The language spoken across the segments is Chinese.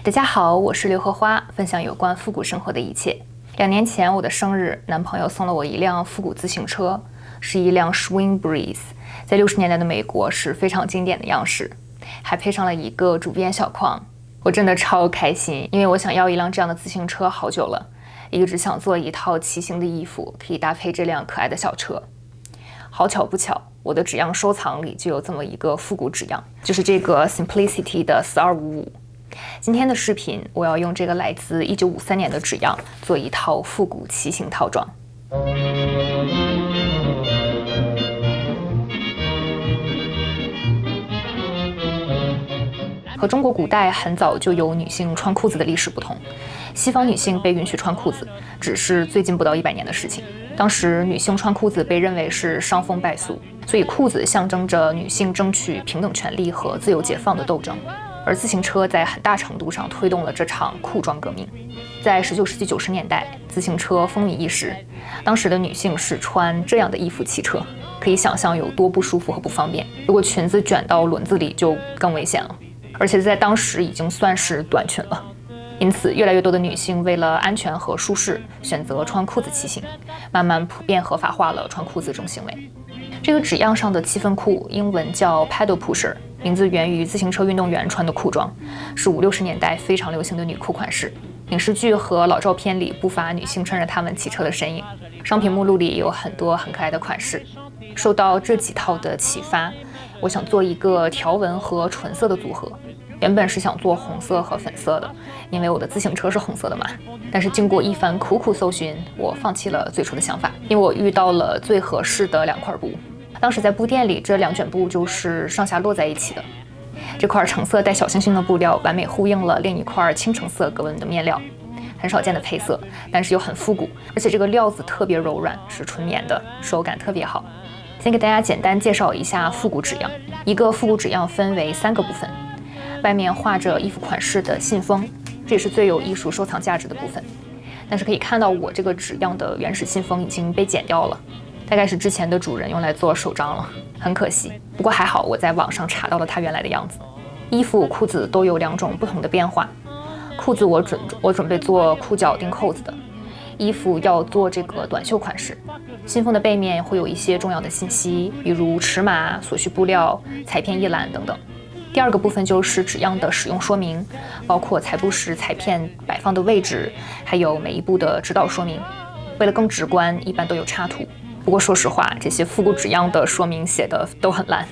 大家好，我是刘荷花，分享有关复古生活的一切。2年前我的生日，男朋友送了我一辆复古自行车，是一辆 Swing Breeze， 在60年代的美国是非常经典的样式，还配上了一个主边小框。我真的超开心，因为我想要一辆这样的自行车好久了，一直想做一套骑行的衣服，可以搭配这辆可爱的小车。好巧不巧，我的纸样收藏里就有这么一个复古纸样，就是这个 Simplicity 的4255。今天的视频，我要用这个来自1953年的纸样做一套复古骑行套装。和中国古代很早就有女性穿裤子的历史不同，西方女性被允许穿裤子，只是最近不到100年的事情。当时女性穿裤子被认为是伤风败俗，所以裤子象征着女性争取平等权利和自由解放的斗争。而自行车在很大程度上推动了这场裤装革命。在19世纪90年代，自行车风靡一时，当时的女性是穿这样的衣服骑车，可以想象有多不舒服和不方便。如果裙子卷到轮子里，就更危险了。而且在当时已经算是短裙了，因此越来越多的女性为了安全和舒适，选择穿裤子骑行，慢慢普遍合法化了穿裤子这种行为。这个纸样上的7分裤，英文叫 Pedal Pusher， 名字源于自行车运动员穿的裤装，是50、60年代非常流行的女裤款式。影视剧和老照片里不乏女性穿着它们骑车的身影，商品目录里也有很多很可爱的款式。受到这几套的启发，我想做一个条纹和纯色的组合。原本是想做红色和粉色的，因为我的自行车是红色的嘛。但是经过一番苦苦搜寻，我放弃了最初的想法，因为我遇到了最合适的2块布。当时在布店里，这2卷布就是上下摞在一起的。这块橙色带小星星的布料完美呼应了另一块青橙色格纹的面料，很少见的配色，但是又很复古，而且这个料子特别柔软，是纯棉的，手感特别好。先给大家简单介绍一下复古纸样。一个复古纸样分为3个部分，外面画着衣服款式的信封，这也是最有艺术收藏价值的部分。但是可以看到我这个纸样的原始信封已经被剪掉了，大概是之前的主人用来做手章了，很可惜。不过还好，我在网上查到了它原来的样子。衣服、裤子都有2种不同的变化。裤子我准备做裤脚钉扣子的，衣服要做这个短袖款式。信封的背面会有一些重要的信息，比如尺码、所需布料、裁片一览等等。第2个部分就是纸样的使用说明，包括裁布时裁片摆放的位置，还有每一步的指导说明。为了更直观，一般都有插图。不过说实话，这些复古纸样的说明写的都很烂，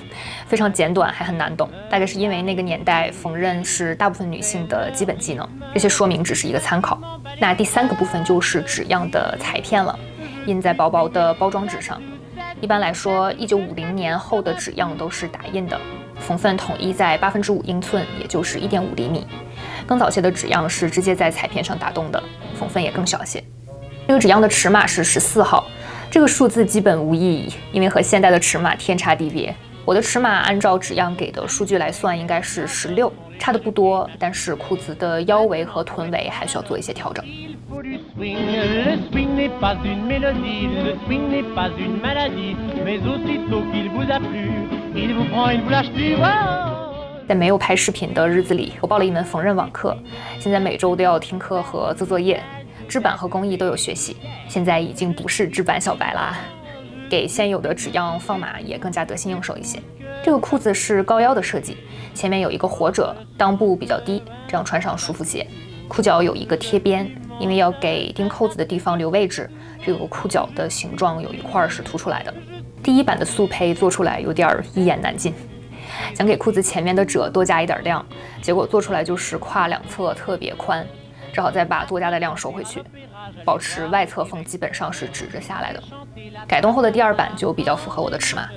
非常简短，还很难懂。大概是因为那个年代缝纫是大部分女性的基本技能，这些说明只是一个参考。那第3个部分就是纸样的裁片了，印在薄薄的包装纸上。一般来说，1950年后的纸样都是打印的，缝份统一在5/8英寸，也就是1.5厘米。更早些的纸样是直接在裁片上打洞的，缝份也更小些。这个纸样的尺码是14号，这个数字基本无意义，因为和现代的尺码天差地别。我的尺码按照纸样给的数据来算，应该是16，差的不多，但是裤子的腰围和臀围还需要做一些调整。在没有拍视频的日子里，我报了一门缝纫网课，现在每周都要听课和做作业，制版和工艺都有学习，现在已经不是制版小白啦，给现有的纸样放码也更加得心应手一些。这个裤子是高腰的设计，前面有一个活褶，裆部比较低，这样穿上舒服些。裤脚有一个贴边，因为要给钉扣子的地方留位置，这个裤脚的形状有一块是凸出来的。第1版的速配做出来有点一言难尽，想给裤子前面的褶多加一点量，结果做出来就是胯2侧特别宽，只好再把多加的量收回去，保持外侧缝基本上是直着下来的。改动后的第2版就比较符合我的尺码。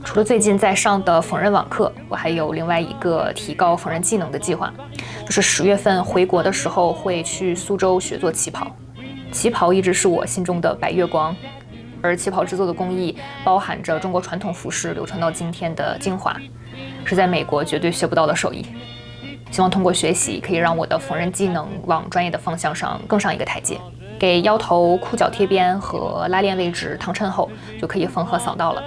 除了最近在上的缝纫网课，我还有另外一个提高缝纫技能的计划，就是10月份回国的时候会去苏州学做旗袍。旗袍一直是我心中的白月光，而旗袍制作的工艺包含着中国传统服饰流传到今天的精华，是在美国绝对学不到的手艺。希望通过学习可以让我的缝纫技能往专业的方向上更上一个台阶。给腰头、裤脚贴边和拉链位置趟衬后，就可以缝合扫道了。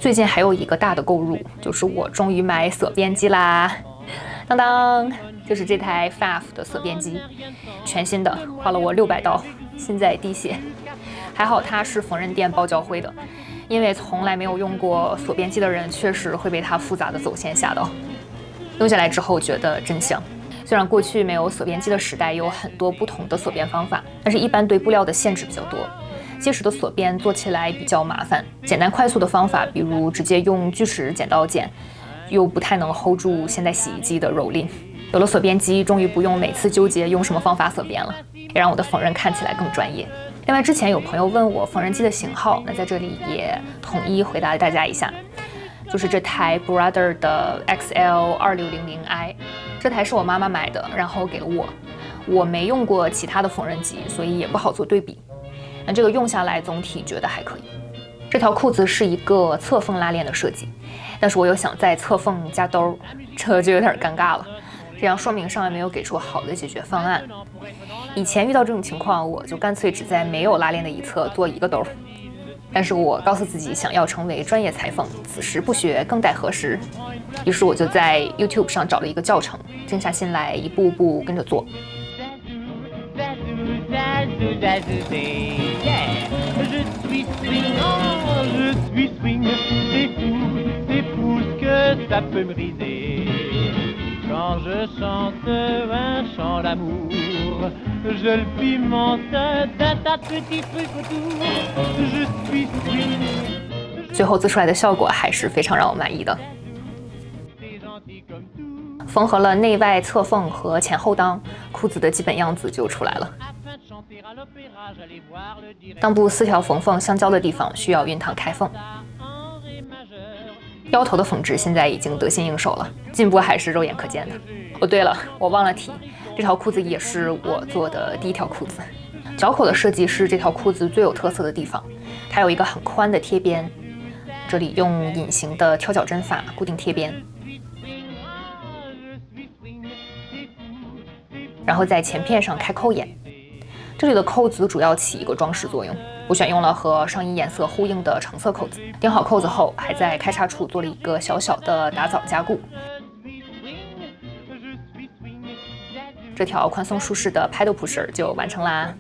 最近还有一个大的购入，就是我终于买色编机啦！当当，就是这台 Pfaff 的色编机，全新的，花了我600刀，心在滴血。还好它是缝纫店包教会的，因为从来没有用过锁编机的人，确实会被它复杂的走线吓到。用下来之后觉得真香。虽然过去没有锁编机的时代有很多不同的锁编方法，但是一般对布料的限制比较多。结实的锁编做起来比较麻烦，简单快速的方法，比如直接用锯齿剪刀剪，又不太能 hold 住现代洗衣机的蹂躏。有了锁编机，终于不用每次纠结用什么方法锁编了，也让我的缝纫看起来更专业。另外，之前有朋友问我缝纫机的型号，那在这里也统一回答大家一下，就是这台 Brother 的 XL2600i， 这台是我妈妈买的，然后给了我。我没用过其他的缝纫机，所以也不好做对比。那这个用下来总体觉得还可以。这条裤子是一个侧缝拉链的设计，但是我又想在侧缝加兜，这就有点尴尬了。这样说明上面没有给出好的解决方案。以前遇到这种情况，我就干脆只在没有拉链的一侧做一个兜。但是我告诉自己，想要成为专业裁缝，此时不学更待何时？于是我就在 YouTube 上找了一个教程，静下心来一步步跟着做。Quand je chante un chant d'amour, je le pimente d'un tas de petits trucs autour. Je suis swing. 最后做出来的效果还是非常让我满意的。缝合了内外侧缝和前后裆，裤子的基本样子就出来了。裆部4条缝缝相交的地方需要熨烫开缝。腰头的缝制现在已经得心应手了，进步还是肉眼可见的。哦，对了，我忘了提，这条裤子也是我做的第一条裤子。脚口的设计是这条裤子最有特色的地方，它有一个很宽的贴边，这里用隐形的挑脚针法固定贴边，然后在前片上开扣眼。这里的扣子主要起一个装饰作用，我选用了和上衣颜色呼应的橙色扣子。钉好扣子后，还在开叉处做了一个小小的打枣加固。这条宽松舒适的 paddle pusher 就完成啦。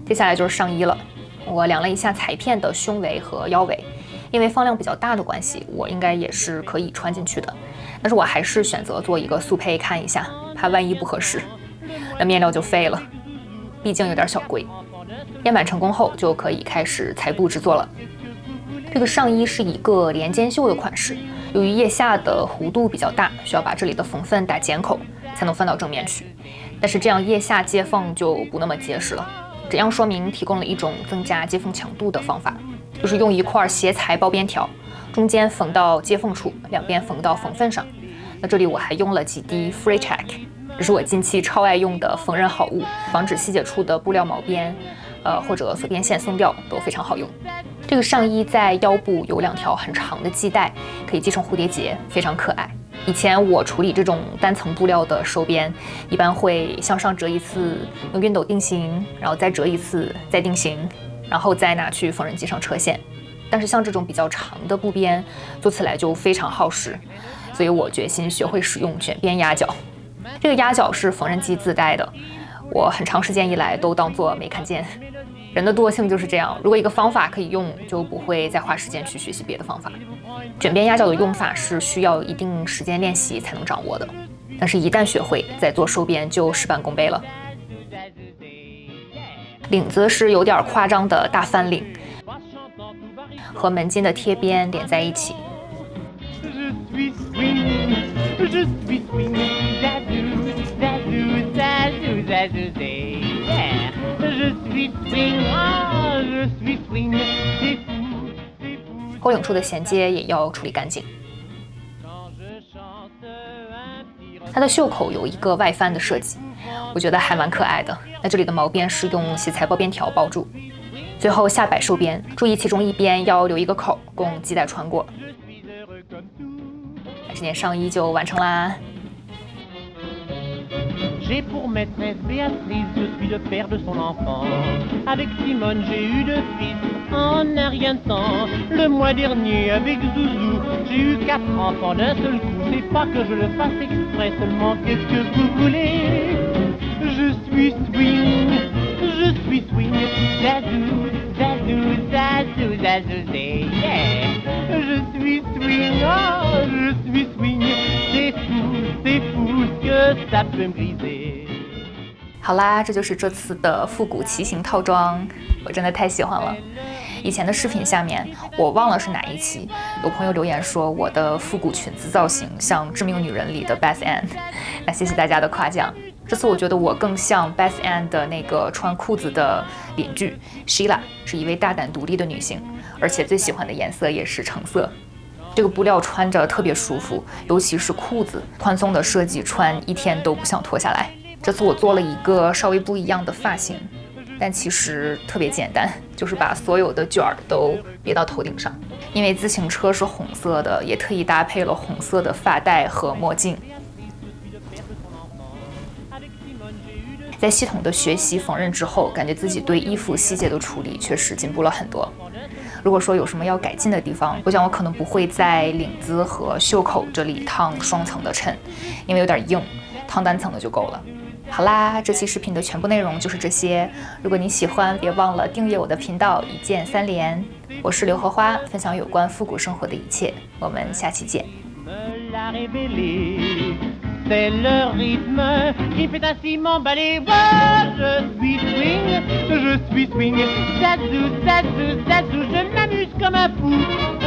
接下来就是上衣了，我量了一下裁片的胸围和腰围，因为放量比较大的关系，我应该也是可以穿进去的。但是我还是选择做一个速配看一下，怕万一不合适，那面料就废了。毕竟有点小贵。验版成功后就可以开始裁布制作了。这个上衣是一个连肩袖的款式，由于腋下的弧度比较大，需要把这里的缝缝打剪口才能翻到正面去。但是这样腋下接缝就不那么结实了。这样说明提供了一种增加接缝强度的方法，就是用一块斜裁包边条，中间缝到接缝处，两边缝到缝缝上。那这里我还用了几滴 Free Check。这是我近期超爱用的缝纫好物，防止细节处的布料毛边，或者锁边线松掉都非常好用。这个上衣在腰部有2条很长的系带，可以系成蝴蝶结，非常可爱。以前我处理这种单层布料的收边，一般会向上折一次，用熨斗定型，然后再折一次，再定型，然后再拿去缝纫机上车线。但是像这种比较长的布边，做起来就非常耗时，所以我决心学会使用卷边压脚。这个压脚是缝纫机自带的，我很长时间以来都当作没看见。人的惰性就是这样，如果一个方法可以用，就不会再花时间去学习别的方法。卷边压脚的用法是需要一定时间练习才能掌握的，但是一旦学会，再做收边就事半功倍了。领子是有点夸张的大翻领，和门襟的贴边连在一起。后领处的衔接也要处理干净。它的袖口有一个外翻的设计，我觉得还蛮可爱的。那这里的毛边是用斜裁包边条包住。最后下摆收边，注意其中一边要留一个口，供系带穿过。这件上衣就完成啦。J'ai pour maîtresse Béatrice, je suis le père de son enfant. Avec Simone, j'ai eu 2 fils en un rien de temps. Le mois dernier, avec Zouzou, j'ai eu 4 enfants d'un seul coup. C'est pas que je le fasse exprès, seulement qu'est-ce que vous voulez? Je suis swing, zazou, zazou, zazou, zazou, yeah. Je suis swing, oh, je suis swing, c'est fou ce que ça peut me griser。好啦，这就是这次的复古骑行套装，我真的太喜欢了。以前的视频下面，我忘了是哪一期，有朋友留言说我的复古裙子造型像《致命女人》里的 Beth Ann， 那谢谢大家的夸奖。这次我觉得我更像 Beth Ann 的那个穿裤子的邻居 Sheila， 是一位大胆独立的女性，而且最喜欢的颜色也是橙色。这个布料穿着特别舒服，尤其是裤子，宽松的设计，穿一天都不想脱下来。这次我做了一个稍微不一样的发型，但其实特别简单，就是把所有的卷儿都别到头顶上。因为自行车是红色的，也特意搭配了红色的发带和墨镜。在系统的学习缝纫之后，感觉自己对衣服细节的处理确实进步了很多。如果说有什么要改进的地方，我想我可能不会在领子和袖口这里烫双层的衬，因为有点硬，烫单层的就够了。好啦，这期视频的全部内容就是这些。如果你喜欢，别忘了订阅我的频道，一键3连。我是刘荷花，分享有关复古生活的一切。我们下期见。C'est le rythme qui fait ainsi m'emballer. Oh, je suis swing, zazou, zazou, zazou, je m'amuse comme un fou.